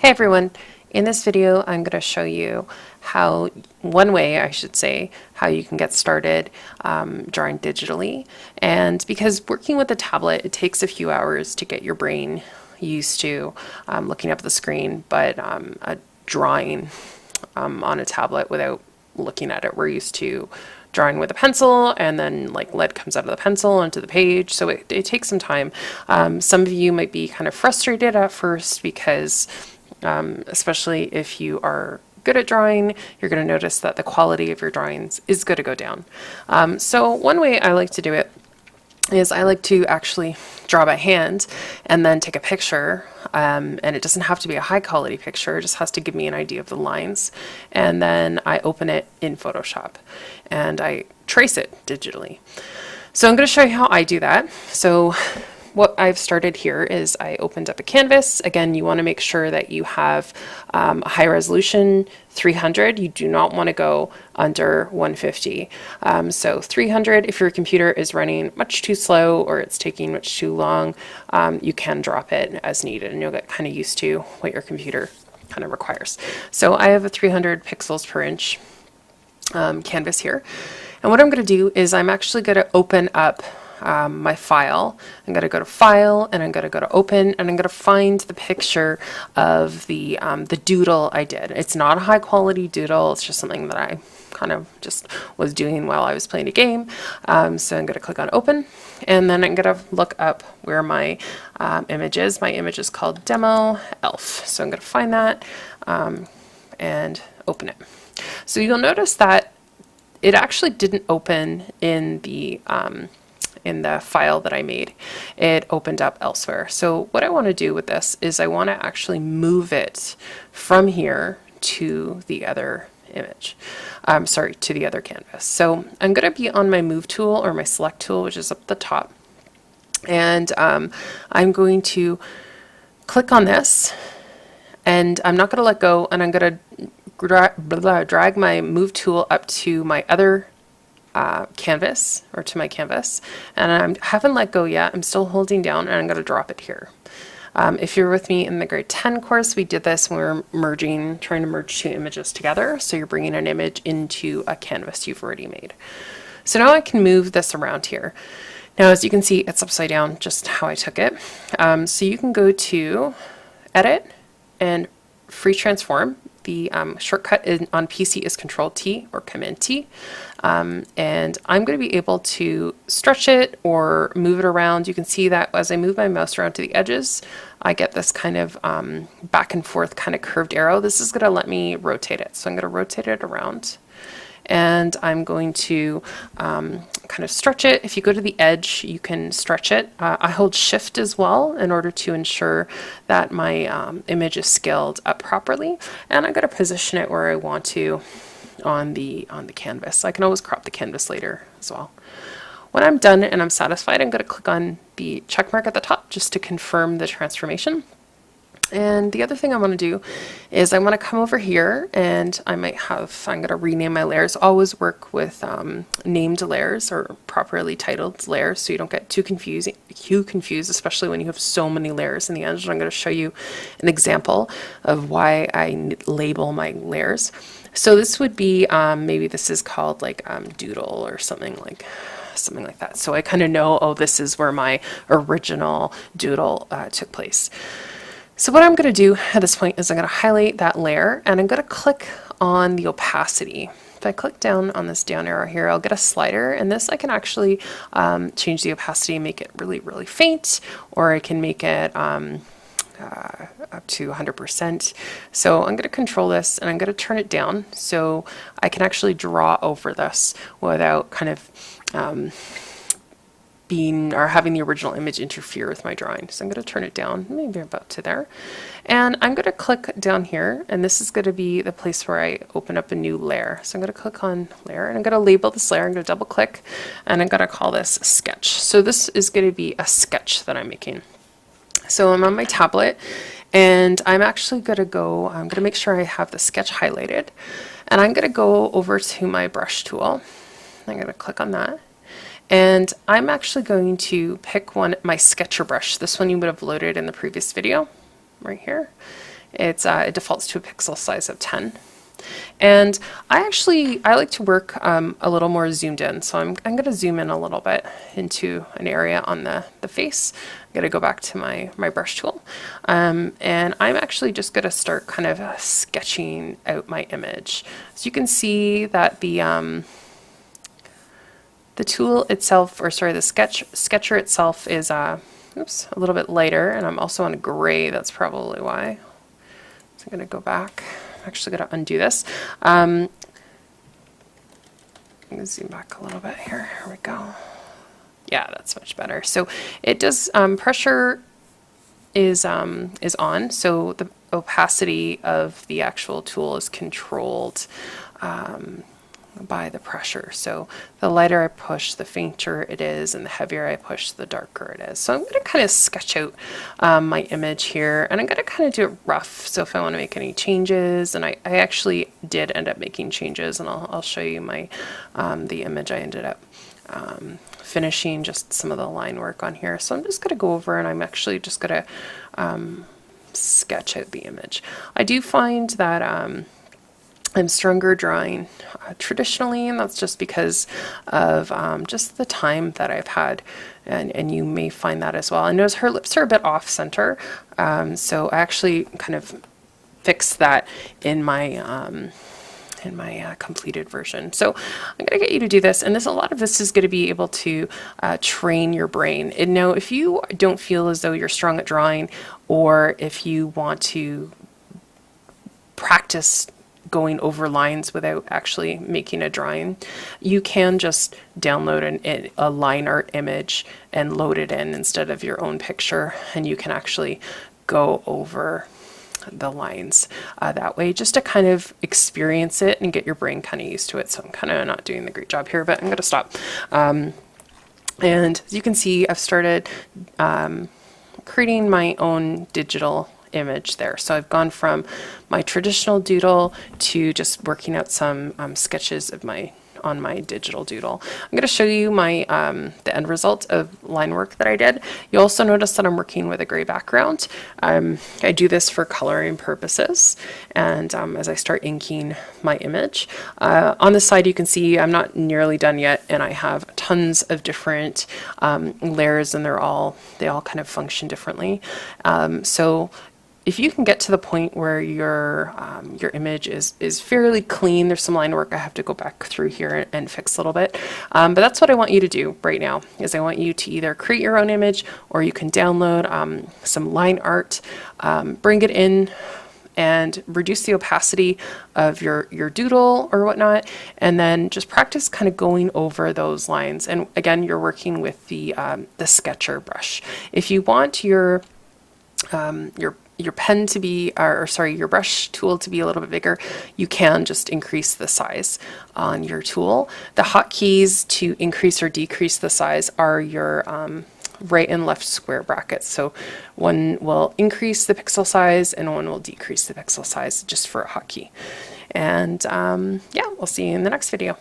Hey everyone, in this video I'm going to show you one way I should say, how you can get started drawing digitally. And because working with a tablet, it takes a few hours to get your brain used to looking up at the screen, but drawing on a tablet without looking at it, we're used to drawing with a pencil and then like lead comes out of the pencil onto the page, so it takes some time. Some of you might be kind of frustrated at first because especially if you are good at drawing, you're going to notice that the quality of your drawings is going to go down. So one way I like to do it is I like to actually draw by hand and then take a picture, and it doesn't have to be a high quality picture, it just has to give me an idea of the lines, and then I open it in Photoshop and I trace it digitally. So I'm going to show you how I do that. So what I've started here is I opened up a canvas. Again, you want to make sure that you have a high resolution 300. You do not want to go under 150. So 300, if your computer is running much too slow or it's taking much too long, you can drop it as needed and you'll get kind of used to what your computer kind of requires. So I have a 300 pixels per inch canvas here. And what I'm going to do is I'm actually going to open up my file. I'm going to go to File and I'm going to go to Open, and I'm going to find the picture of the doodle I did. It's not a high quality doodle, it's just something that I kind of just was doing while I was playing a game. So I'm going to click on Open, and then I'm going to look up where my image is. My image is called Demo Elf. So I'm going to find that and open it. So you'll notice that it actually didn't open in the file that I made. It opened up elsewhere. So what I want to do with this is I want to actually move it from here to the other image. To the other canvas. So I'm going to be on my Move tool or my Select tool, which is up the top. And I'm going to click on this, and I'm not going to let go, and I'm going to drag my Move tool up to my other canvas, or to my canvas, and I haven't let go yet. I'm still holding down, and I'm going to drop it here. If you're with me in the grade 10 course, we did this when we were trying to merge two images together. So you're bringing an image into a canvas you've already made. So now I can move this around here. Now, as you can see, it's upside down, just how I took it. So you can go to Edit and Free Transform. The shortcut on PC is Control T or Command T. And I'm going to be able to stretch it or move it around. You can see that as I move my mouse around to the edges, I get this kind of back and forth kind of curved arrow. This is going to let me rotate it. So I'm going to rotate it around. And I'm going to kind of stretch it. If you go to the edge, you can stretch it. I hold Shift as well in order to ensure that my image is scaled up properly. And I'm going to position it where I want to on the canvas. I can always crop the canvas later as well. When I'm done and I'm satisfied, I'm going to click on the check mark at the top just to confirm the transformation. And the other thing I want to do is I want to come over here, and I'm going to rename my layers. Always work with named layers or properly titled layers so you don't get too confused, especially when you have so many layers in the end. And I'm going to show you an example of why I label my layers. So this would be, maybe this is called like doodle or something like that. So I kind of know, oh, this is where my original doodle took place. So what I'm going to do at this point is I'm going to highlight that layer, and I'm going to click on the opacity. If I click down on this down arrow here, I'll get a slider, and this I can actually change the opacity and make it really, really faint, or I can make it up to 100%. So I'm going to control this, and I'm going to turn it down so I can actually draw over this without kind of having the original image interfere with my drawing. So I'm going to turn it down, maybe about to there. And I'm going to click down here, and this is going to be the place where I open up a new layer. So I'm going to click on layer, and I'm going to label this layer. I'm going to double click, and I'm going to call this sketch. So this is going to be a sketch that I'm making. So I'm on my tablet, and I'm actually going to make sure I have the sketch highlighted, and I'm going to go over to my brush tool. I'm going to click on that. And I'm actually going to pick my sketcher brush. This one you would have loaded in the previous video, right here. It defaults to a pixel size of 10. And I like to work a little more zoomed in. So I'm going to zoom in a little bit into an area on the face. I'm going to go back to my brush tool. And I'm actually just going to start kind of sketching out my image. So you can see that the tool itself, or sorry, the sketcher itself is oops, a little bit lighter, and I'm also on gray. That's probably why. So I'm going to go back. I'm actually going to undo this. I'm going to zoom back a little bit here. Here we go. Yeah, that's much better. So it does, pressure is on, so the opacity of the actual tool is controlled by the pressure. So the lighter I push, the fainter it is, and the heavier I push, the darker it is. So I'm going to kind of sketch out my image here, and I'm going to kind of do it rough. So if I want to make any changes, and I actually did end up making changes, and I'll show you my the image I ended up finishing, just some of the line work on here. So I'm just going to go over, and I'm actually just going to sketch out the image. I do find that I'm stronger drawing traditionally, and that's just because of just the time that I've had, and you may find that as well. I notice her lips are a bit off center, so I actually kind of fixed that in my completed version. So I'm going to get you to do this, and a lot of this is going to be able to train your brain. And now, if you don't feel as though you're strong at drawing, or if you want to practice going over lines without actually making a drawing, you can just download a line art image and load it in instead of your own picture, and you can actually go over the lines that way, just to kind of experience it and get your brain kind of used to it. So I'm kind of not doing the great job here, but I'm going to stop. And as you can see, I've started creating my own digital image there. So I've gone from my traditional doodle to just working out some sketches of on my digital doodle. I'm going to show you my the end result of line work that I did. You'll also notice that I'm working with a gray background. I do this for coloring purposes, and as I start inking my image. On the side you can see I'm not nearly done yet, and I have tons of different layers, and they all kind of function differently. So if you can get to the point where your image is fairly clean, there's some line work I have to go back through here and fix a little bit, but that's what I want you to do right now. Is I want you to either create your own image, or you can download some line art, bring it in, and reduce the opacity of your doodle or whatnot, and then just practice kind of going over those lines. And again, you're working with the sketcher brush. If you want your pen to be, or sorry, your brush tool to be a little bit bigger, you can just increase the size on your tool. The hotkeys to increase or decrease the size are your right and left square brackets. So one will increase the pixel size and one will decrease the pixel size, just for a hotkey. And yeah, we'll see you in the next video.